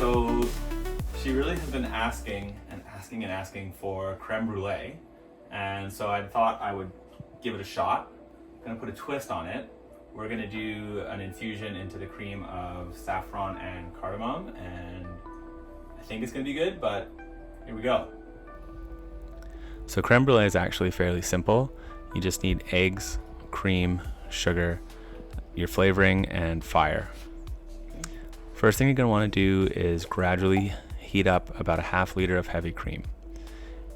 So she really has been asking for creme brulee, and so I thought I would give it a shot. I'm gonna put a twist on it. We're gonna do an infusion into the cream of saffron and cardamom, and I think it's gonna be good, but here we go. So creme brulee is actually fairly simple. You just need eggs, cream, sugar, your flavoring, and fire. First thing you're going to want to do is gradually heat up about a half liter of heavy cream.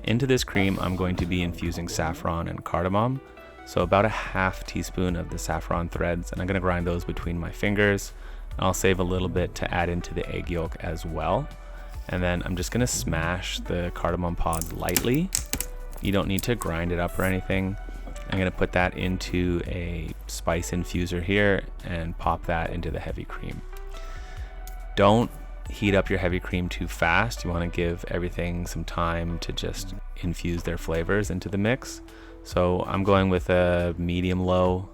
Into this cream, I'm going to be infusing saffron and cardamom. So about a half teaspoon of the saffron threads, and I'm going to grind those between my fingers. I'll save a little bit to add into the egg yolk as well. And then I'm just going to smash the cardamom pods lightly. You don't need to grind it up or anything. I'm going to put that into a spice infuser here and pop that into the heavy cream. Don't heat up your heavy cream too fast. You want to give everything some time to just infuse their flavors into the mix. So I'm going with a medium low,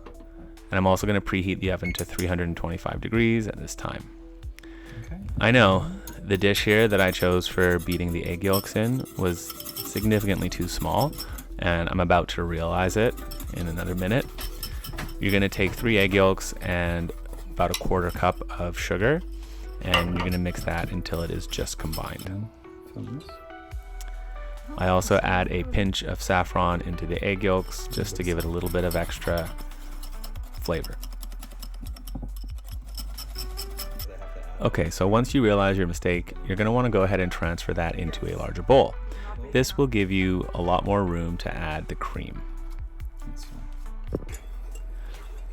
and I'm also going to preheat the oven to 325 degrees at this time. Okay. I know the dish here that I chose for beating the egg yolks in was significantly too small, and I'm about to realize it in another minute. You're going to take 3 egg yolks and about a quarter cup of sugar, and you're going to mix that until it is just combined. I also add a pinch of saffron into the egg yolks just to give it a little bit of extra flavor. Okay, so once you realize your mistake, you're going to want to go ahead and transfer that into a larger bowl. This will give you a lot more room to add the cream.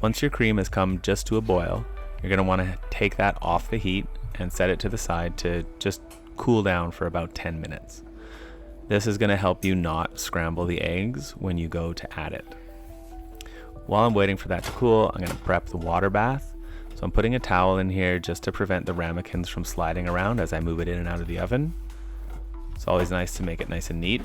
Once your cream has come just to a boil, you're going to want to take that off the heat and set it to the side to just cool down for about 10 minutes. This is going to help you not scramble the eggs when you go to add it. While I'm waiting for that to cool, I'm going to prep the water bath. So I'm putting a towel in here just to prevent the ramekins from sliding around as I move it in and out of the oven. It's always nice to make it nice and neat.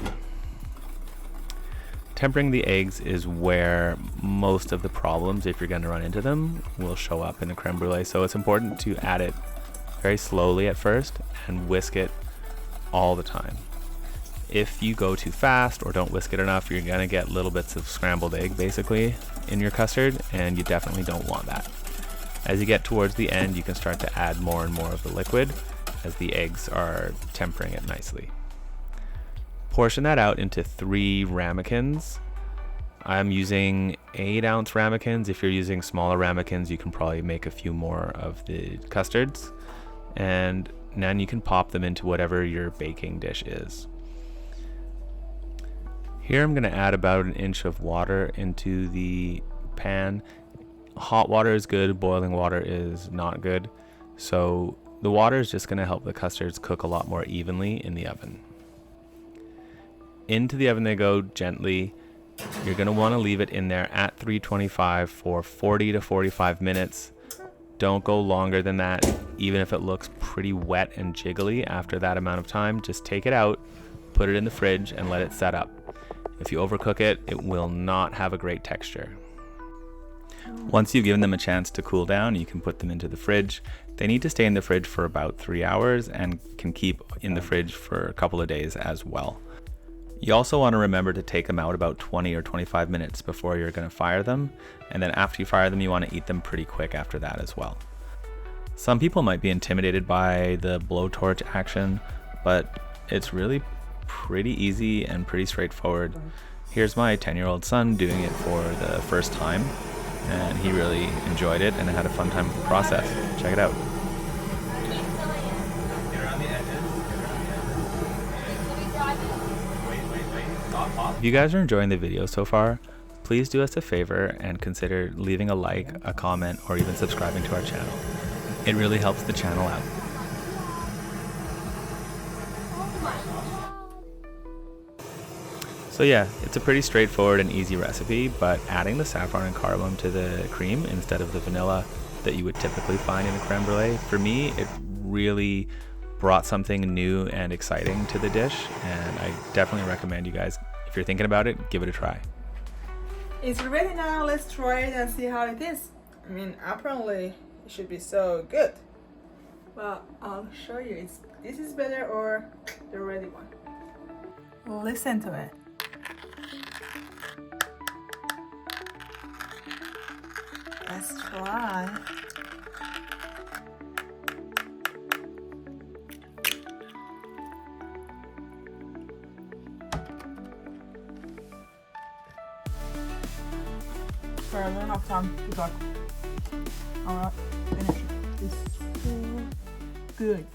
Tempering the eggs is where most of the problems, if you're going to run into them, will show up in the creme brulee. So it's important to add it very slowly at first and whisk it all the time. If you go too fast or don't whisk it enough, you're going to get little bits of scrambled egg basically in your custard, and you definitely don't want that. As you get towards the end, you can start to add more and more of the liquid as the eggs are tempering it nicely. Portion that out into 3 ramekins. I'm using 8-ounce ramekins. If you're using smaller ramekins, you can probably make a few more of the custards. And then you can pop them into whatever your baking dish is. Here I'm going to add about 1 inch of water into the pan. Hot water is good, boiling water is not good. So the water is just going to help the custards cook a lot more evenly in the oven. Into the oven they go gently. You're going to want to leave it in there at 325 for 40 to 45 minutes. Don't go longer than that. Even if it looks pretty wet and jiggly after that amount of time, just take it out, put it in the fridge, and let it set up. If you overcook it, it will not have a great texture. Once you've given them a chance to cool down, you can put them into the fridge. They need to stay in the fridge for about 3 hours and can keep in the fridge for a couple of days as well. You also want to remember to take them out about 20 or 25 minutes before you're going to fire them, and then after you fire them, you want to eat them pretty quick after that as well. Some people might be intimidated by the blowtorch action, but it's really pretty easy and pretty straightforward. Here's my 10-year-old son doing it for the first time, and he really enjoyed it and had a fun time with the process. Check it out. If you guys are enjoying the video so far, please do us a favor and consider leaving a like, a comment, or even subscribing to our channel. It really helps the channel out. So yeah, it's a pretty straightforward and easy recipe, but adding the saffron and cardamom to the cream instead of the vanilla that you would typically find in a creme brulee, for me, it really brought something new and exciting to the dish, and I definitely recommend you guys, if you're thinking about it, give it a try. It's ready now. Let's try it and see how it is. I mean, apparently it should be so good. Well, I'll show you. This is better or the ready one. Listen to it. Let's try. Sorry, I don't have time to talk. Alright, finish it. It's so good.